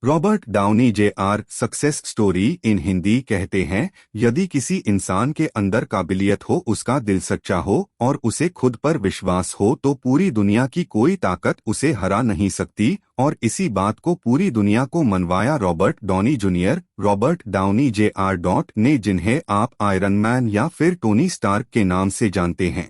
Robert Downey JR. Success story in Hindi कहते हैं, यदि किसी इंसान के अंदर काबिलियत हो, उसका दिल सच्चा हो और उसे खुद पर विश्वास हो तो पूरी दुनिया की कोई ताकत उसे हरा नहीं सकती। और इसी बात को पूरी दुनिया को मनवाया Robert Downey Junior, Robert Downey J R. ने, जिन्हें आप आयरन मैन या फिर टोनी स्टार्क के नाम से जानते हैं।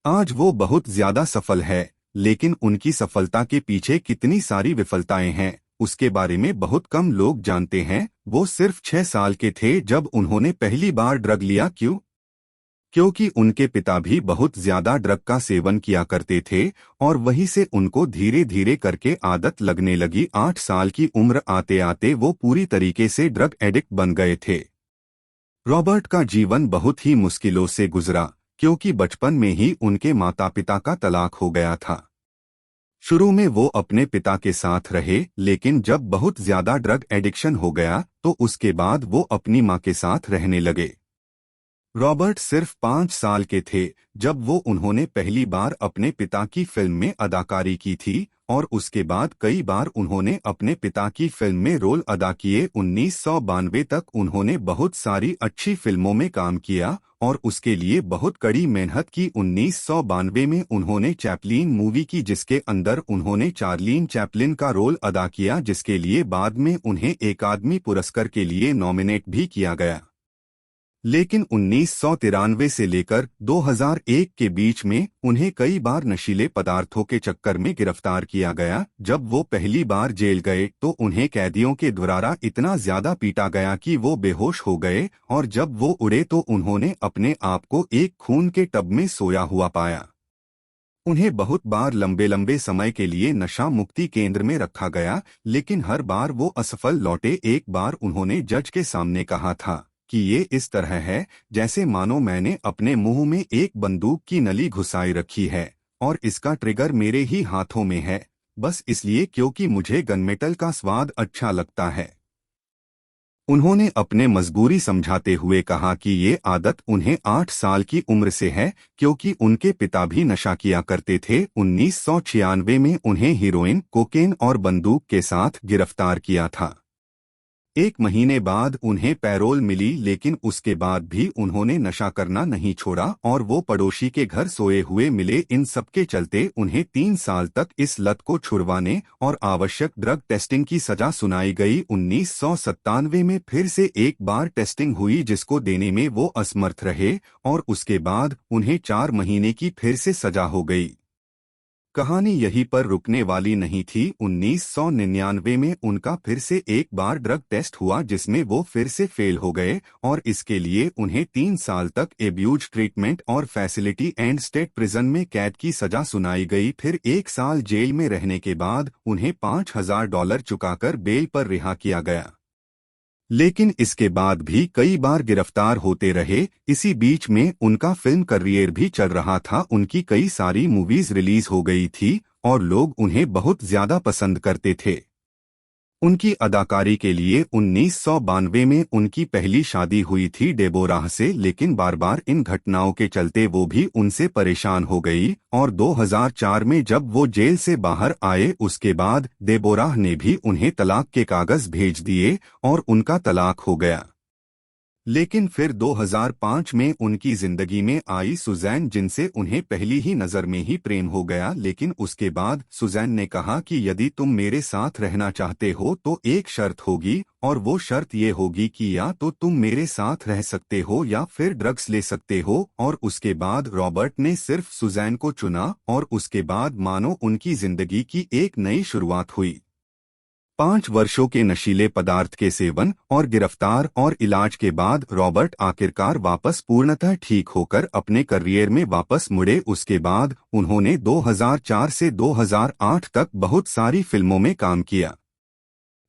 आज वो बहुत ज्यादा सफल है, लेकिन उनकी सफलता के पीछे कितनी सारी विफलताएं हैं, उसके बारे में बहुत कम लोग जानते हैं। वो सिर्फ 6 साल के थे जब उन्होंने पहली बार ड्रग लिया। क्यों? क्योंकि उनके पिता भी बहुत ज्यादा ड्रग का सेवन किया करते थे और वहीं से उनको धीरे धीरे करके आदत लगने लगी। 8 साल की उम्र आते आते वो पूरी तरीके से ड्रग एडिक्ट बन गए थे। रॉबर्ट का जीवन बहुत ही मुश्किलों से गुजरा, क्योंकि बचपन में ही उनके माता पिता का तलाक हो गया था। शुरू में वो अपने पिता के साथ रहे, लेकिन जब बहुत ज्यादा ड्रग एडिक्शन हो गया तो उसके बाद वो अपनी मां के साथ रहने लगे। रॉबर्ट सिर्फ 5 साल के थे जब वो उन्होंने पहली बार अपने पिता की फिल्म में अदाकारी की थी और उसके बाद कई बार उन्होंने अपने पिता की फिल्म में रोल अदा किए। 1992 तक उन्होंने बहुत सारी अच्छी फिल्मों में काम किया और उसके लिए बहुत कड़ी मेहनत की। 1992 में उन्होंने चैपलिन मूवी की, जिसके अंदर उन्होंने चार्लीन चैपलिन का रोल अदा किया, जिसके लिए बाद में उन्हें अकादमी पुरस्कार के लिए नॉमिनेट भी किया गया। लेकिन 1993 से लेकर 2001 के बीच में उन्हें कई बार नशीले पदार्थों के चक्कर में गिरफ्तार किया गया। जब वो पहली बार जेल गए तो उन्हें कैदियों के द्वारा इतना ज्यादा पीटा गया कि वो बेहोश हो गए और जब वो उड़े तो उन्होंने अपने आप को एक खून के टब में सोया हुआ पाया। उन्हें बहुत बार लंबे लंबे समय के लिए नशा मुक्ति केंद्र में रखा गया, लेकिन हर बार वो असफल लौटे। एक बार उन्होंने जज के सामने कहा था कि ये इस तरह है जैसे मानो मैंने अपने मुंह में एक बंदूक की नली घुसाई रखी है और इसका ट्रिगर मेरे ही हाथों में है, बस इसलिए क्योंकि मुझे गनमेटल का स्वाद अच्छा लगता है। उन्होंने अपने मजबूरी समझाते हुए कहा कि ये आदत उन्हें 8 साल की उम्र से है, क्योंकि उनके पिता भी नशा किया करते थे। 1996 में उन्हें हीरोइन, कोकेन और बंदूक के साथ गिरफ्तार किया था। 1 महीने बाद उन्हें पैरोल मिली, लेकिन उसके बाद भी उन्होंने नशा करना नहीं छोड़ा और वो पड़ोसी के घर सोए हुए मिले। इन सब के चलते उन्हें 3 साल तक इस लत को छुड़वाने और आवश्यक ड्रग टेस्टिंग की सजा सुनाई गई। 1997 में फिर से एक बार टेस्टिंग हुई, जिसको देने में वो असमर्थ रहे और उसके बाद उन्हें 4 महीने की फिर से सजा हो गई। कहानी यहीं पर रुकने वाली नहीं थी। 1999 में उनका फिर से एक बार ड्रग टेस्ट हुआ, जिसमें वो फिर से फेल हो गए और इसके लिए उन्हें 3 साल तक एब्यूज ट्रीटमेंट और फैसिलिटी एंड स्टेट प्रिजन में कैद की सजा सुनाई गई। फिर 1 साल जेल में रहने के बाद उन्हें $5000 चुकाकर बेल पर रिहा किया गया, लेकिन इसके बाद भी कई बार गिरफ्तार होते रहे। इसी बीच में उनका फिल्म करियर भी चल रहा था। उनकी कई सारी मूवीज रिलीज हो गई थी और लोग उन्हें बहुत ज्यादा पसंद करते थे। उनकी अदाकारी के लिए 1992 में उनकी पहली शादी हुई थी डेबोराह से, लेकिन बार बार इन घटनाओं के चलते वो भी उनसे परेशान हो गई और 2004 में जब वो जेल से बाहर आए उसके बाद डेबोराह ने भी उन्हें तलाक के कागज भेज दिए और उनका तलाक हो गया। लेकिन फिर 2005 में उनकी जिंदगी में आई सुजैन, जिनसे उन्हें पहली ही नजर में ही प्रेम हो गया। लेकिन उसके बाद सुजैन ने कहा कि यदि तुम मेरे साथ रहना चाहते हो तो एक शर्त होगी, और वो शर्त ये होगी कि या तो तुम मेरे साथ रह सकते हो या फिर ड्रग्स ले सकते हो। और उसके बाद रॉबर्ट ने सिर्फ सुजैन को चुना और उसके बाद मानो उनकी जिंदगी की एक नई शुरुआत हुई। 5 वर्षों के नशीले पदार्थ के सेवन और गिरफ्तार और इलाज के बाद रॉबर्ट आखिरकार वापस पूर्णतः ठीक होकर अपने करियर में वापस मुड़े। उसके बाद उन्होंने 2004 से 2008 तक बहुत सारी फिल्मों में काम किया,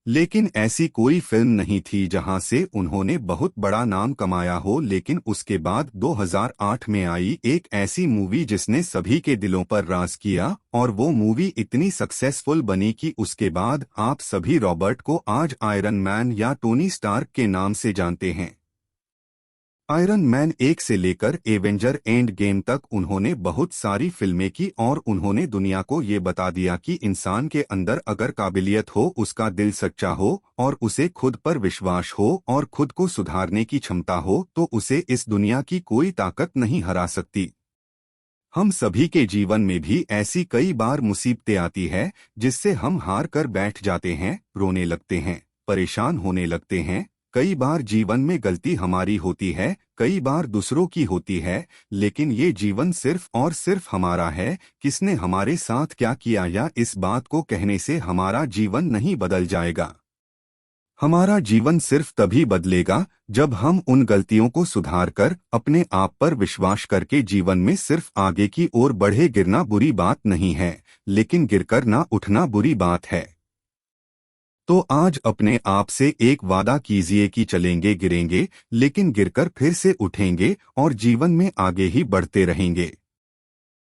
लेकिन ऐसी कोई फिल्म नहीं थी जहां से उन्होंने बहुत बड़ा नाम कमाया हो। लेकिन उसके बाद 2008 में आई एक ऐसी मूवी जिसने सभी के दिलों पर राज किया और वो मूवी इतनी सक्सेसफुल बनी कि उसके बाद आप सभी रॉबर्ट को आज आयरन मैन या टोनी स्टार्क के नाम से जानते हैं। आयरन मैन 1 से लेकर एवेंजर एंड गेम तक उन्होंने बहुत सारी फिल्में की और उन्होंने दुनिया को ये बता दिया कि इंसान के अंदर अगर काबिलियत हो, उसका दिल सच्चा हो और उसे खुद पर विश्वास हो और खुद को सुधारने की क्षमता हो तो उसे इस दुनिया की कोई ताकत नहीं हरा सकती। हम सभी के जीवन में भी ऐसी कई बार मुसीबतें आती है जिससे हम हार कर बैठ जाते हैं, रोने लगते हैं, परेशान होने लगते हैं। कई बार जीवन में गलती हमारी होती है, कई बार दूसरों की होती है, लेकिन ये जीवन सिर्फ और सिर्फ हमारा है। किसने हमारे साथ क्या किया या इस बात को कहने से हमारा जीवन नहीं बदल जाएगा। हमारा जीवन सिर्फ तभी बदलेगा जब हम उन गलतियों को सुधार कर अपने आप पर विश्वास करके जीवन में सिर्फ आगे की ओर बढ़े। गिरना बुरी बात नहीं है, लेकिन गिरकर ना उठना बुरी बात है। तो आज अपने आप से एक वादा कीजिए कि चलेंगे, गिरेंगे, लेकिन गिरकर फिर से उठेंगे और जीवन में आगे ही बढ़ते रहेंगे।